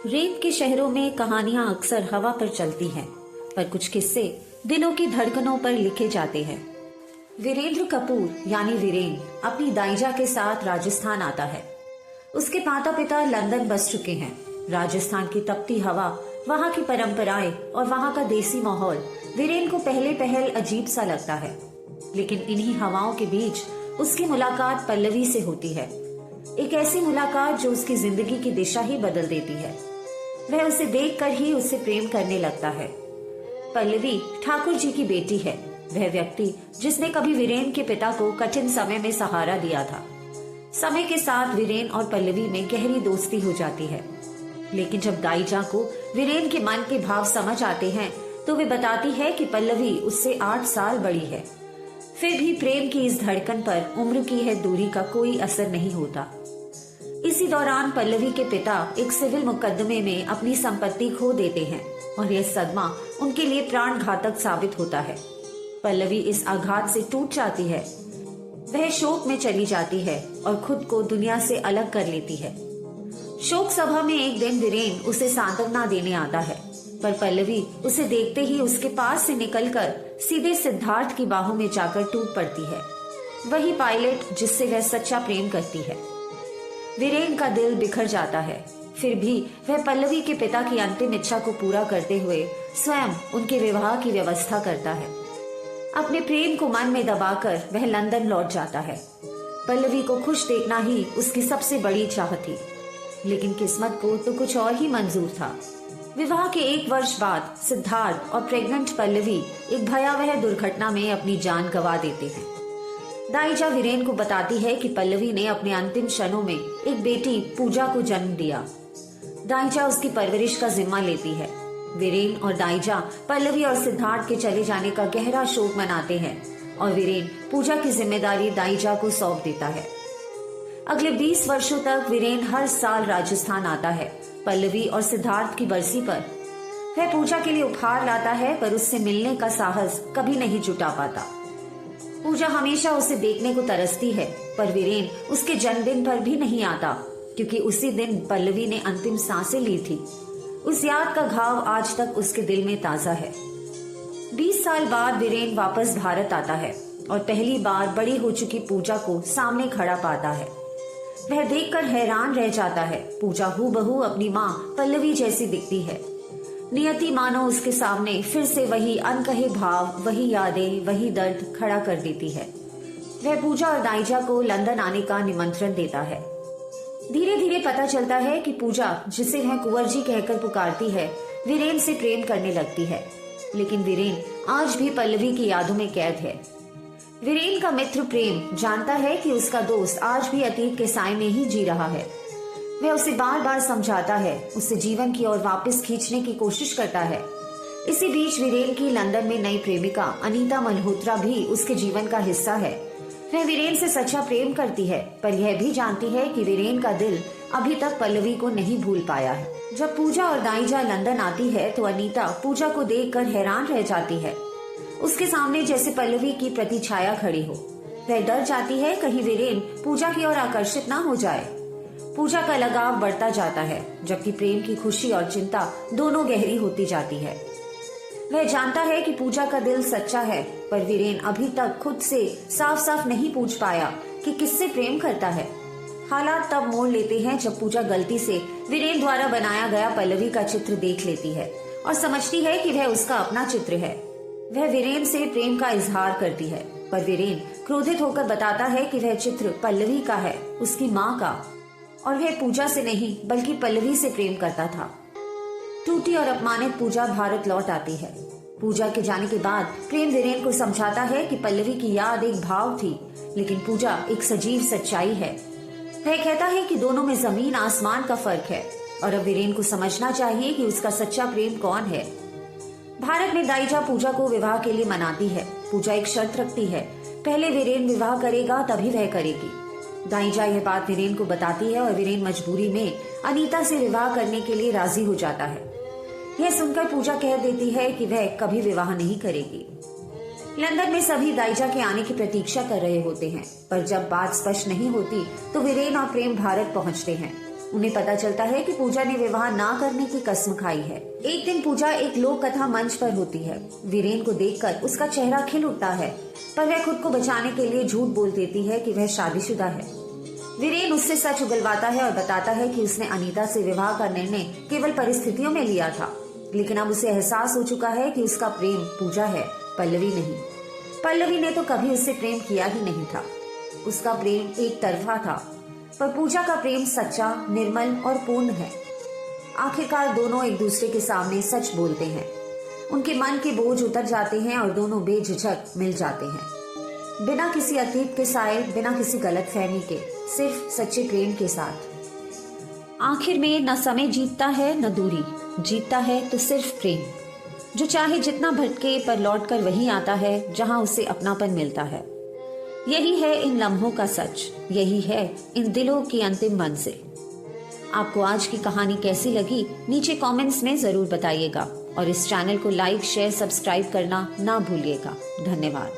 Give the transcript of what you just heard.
रेत के शहरों में कहानियां अक्सर हवा पर चलती हैं, पर कुछ किस्से दिलों की धड़कनों पर लिखे जाते हैं। वीरेंद्र कपूर यानी वीरेन अपनी दाइजा के साथ राजस्थान आता है। उसके माता पिता लंदन बस चुके हैं। राजस्थान की तपती हवा, वहाँ की परंपराएं और वहाँ का देसी माहौल वीरेन को पहले पहल अजीब सा लगता है। लेकिन इन्हीं हवाओं के बीच उसकी मुलाकात पल्लवी से होती है। एक ऐसी मुलाकात जो उसकी जिंदगी की दिशा ही बदल देती है। वह उसे देखकर ही उससे प्रेम करने लगता है। पल्लवी ठाकुर जी की बेटी है। वह व्यक्ति जिसने कभी वीरेन के पिता को कठिन समय में सहारा दिया था। समय के साथ वीरेन और पल्लवी में गहरी दोस्ती हो जाती है। लेकिन जब दाइजा को वीरेन के मन के भाव समझ आते हैं तो वे बताती है कि पल्लवी उससे 8 साल बड़ी है। फिर भी प्रेम की इस धड़कन पर उम्र की है दूरी का कोई असर नहीं होता। इसी दौरान पल्लवी के पिता एक सिविल मुकदमे में अपनी संपत्ति खो देते हैं और यह सदमा उनके लिए प्राण घातक साबित होता है। पल्लवी इस आघात से टूट जाती है। वह शोक में चली जाती है और खुद को दुनिया से अलग कर लेती है। शोक सभा में एक दिन वीरेन उसे सांत्वना देने आता है, पर पल्लवी उसे देखते ही उसके पास से निकलकर सीधे सिद्धार्थ की बाहों में जाकर टूट पड़ती है। वही पायलट जिससे वह सच्चा प्रेम करती है। वीरेन का दिल बिखर जाता है। फिर भी वह पल्लवी के पिता की अंतिम इच्छा को पूरा करते हुए स्वयं उनके विवाह की व्यवस्था करता है। अपने प्रेम को मन में दबाकर वह लंदन लौट जाता है। पल्लवी को खुश देखना ही उसकी सबसे बड़ी चाह थी। लेकिन किस्मत को तो कुछ और ही मंजूर था। विवाह के 1 वर्ष बाद सिद्धार्थ और प्रेग्नेंट पल्लवी एक भयावह दुर्घटना में अपनी जान गंवा देते हैं। दाइजा वीरेन को बताती है कि पल्लवी ने अपने अंतिम क्षणों में एक बेटी पूजा को जन्म दिया। दाइजा उसकी परवरिश का जिम्मा लेती है। वीरेन और दाइजा पल्लवी और सिद्धार्थ के चले जाने का गहरा शोक मनाते हैं और वीरेन पूजा की जिम्मेदारी दाइजा को सौंप देता है। अगले 20 वर्षों तक वीरेन हर साल राजस्थान आता है। पल्लवी और सिद्धार्थ की बरसी पर वह पूजा के लिए उपहार लाता है, पर उससे मिलने का साहस कभी नहीं जुटा पाता। पूजा हमेशा उसे देखने को तरसती है, पर वीरेन उसके जन्मदिन पर भी नहीं आता, क्योंकि उसी दिन पल्लवी ने अंतिम सांसें ली थी। उस याद का घाव आज तक उसके दिल में ताजा है। 20 साल बाद वीरेन वापस भारत आता है और पहली बार बड़ी हो चुकी पूजा को सामने खड़ा पाता है। वह देखकर हैरान रह जाता है। पूजा हूबहू अपनी माँ पल्लवी जैसी दिखती है। नियति मानो उसके सामने फिर से वही अनकहे भाव, वही यादें, वही दर्द खड़ा कर देती है। वह पूजा और दाइजा को लंदन आने का निमंत्रण देता है। धीरे धीरे पता चलता है कि पूजा, जिसे वह कुंवर जी कहकर पुकारती है, वीरेन से प्रेम करने लगती है। लेकिन वीरेन आज भी पल्लवी की यादों में कैद है। वीरेन का मित्र प्रेम जानता है कि उसका दोस्त आज भी अतीत के साए में ही जी रहा है। वह उसे बार बार समझाता है, उसे जीवन की ओर वापस खींचने की कोशिश करता है। इसी बीच वीरेन की लंदन में नई प्रेमिका अनीता मल्होत्रा भी उसके जीवन का हिस्सा है। वह वीरेन से सच्चा प्रेम करती है, पर यह भी जानती है कि वीरेन का दिल अभी तक पल्लवी को नहीं भूल पाया है। जब पूजा और दाइजा लंदन आती है तो अनीता पूजा को देखकर हैरान रह जाती है। उसके सामने जैसे पल्लवी की प्रतिछाया खड़ी हो। वह डर जाती है कहीं वीरेन पूजा की ओर आकर्षित ना हो जाए। पूजा का लगाव बढ़ता जाता है, जबकि प्रेम की खुशी और चिंता दोनों गहरी होती जाती है। वह जानता है कि पूजा का दिल सच्चा है, पर वीरेन अभी तक खुद से साफ साफ नहीं पूछ पाया कि किससे प्रेम करता है। हालात तब मोड़ लेते हैं जब पूजा गलती से वीरेन द्वारा बनाया गया पल्लवी का चित्र देख लेती है और समझती है कि वह उसका अपना चित्र है। वह वीरेन से प्रेम का इजहार करती है, पर वीरेन क्रोधित होकर बताता है कि वह चित्र पल्लवी का है, उसकी माँ का, और वह पूजा से नहीं बल्कि पल्लवी से प्रेम करता था। टूटी और अपमानित पूजा भारत लौट आती है। पूजा के जाने के बाद प्रेम वीरेन को समझाता है कि पल्लवी की याद एक भाव थी, लेकिन पूजा एक सजीव सच्चाई है। वह कहता है कि दोनों में जमीन आसमान का फर्क है और अब वीरेन को समझना चाहिए कि उसका सच्चा प्रेम कौन है। भारत में दाइजा पूजा को विवाह के लिए मनाती है। पूजा एक शर्त रखती है, पहले वीरेन विवाह करेगा तभी वह करेगी। दाइजा यह बात वीरेन को बताती है और वीरेन मजबूरी में अनीता से विवाह करने के लिए राजी हो जाता है। यह सुनकर पूजा कह देती है कि वह कभी विवाह नहीं करेगी। लंदन में सभी दाइजा के आने की प्रतीक्षा कर रहे होते हैं, पर जब बात स्पष्ट नहीं होती तो वीरेन और प्रेम भारत पहुंचते हैं। उन्हें पता चलता है कि पूजा ने विवाह ना करने की कसम खाई है। एक दिन पूजा एक लोक कथा मंच पर होती है। वीरेन को देखकर उसका चेहरा खिल उठता है, पर वह खुद को बचाने के लिए झूठ बोल देती है कि वह शादीशुदा है। वीरेन उससे सच उगलवाता है और बताता है कि उसने अनीता से विवाह का निर्णय केवल परिस्थितियों में लिया था, लेकिन अब उसे एहसास हो चुका है कि उसका प्रेम पूजा है, पल्लवी नहीं। पल्लवी ने तो कभी उससे प्रेम किया ही नहीं था। उसका प्रेम एक तरफा था, पर पूजा का प्रेम सच्चा, निर्मल और पूर्ण है। आखिरकार दोनों एक दूसरे के सामने सच बोलते हैं। उनके मन के बोझ उतर जाते हैं और दोनों बेझिझक मिल जाते हैं, बिना किसी अतीत के साए, बिना किसी गलतफहमी के, सिर्फ सच्चे प्रेम के साथ। आखिर में न समय जीतता है न दूरी, जीतता है तो सिर्फ प्रेम, जो चाहे जितना भटके पर लौटकर वहीं आता है जहां उसे अपनापन मिलता है। यही है इन लम्हों का सच, यही है इन दिलों की अंतिम मंजिल। आपको आज की कहानी कैसी लगी नीचे कमेंट्स में जरूर बताइएगा और इस चैनल को लाइक, शेयर, सब्सक्राइब करना ना भूलिएगा। धन्यवाद।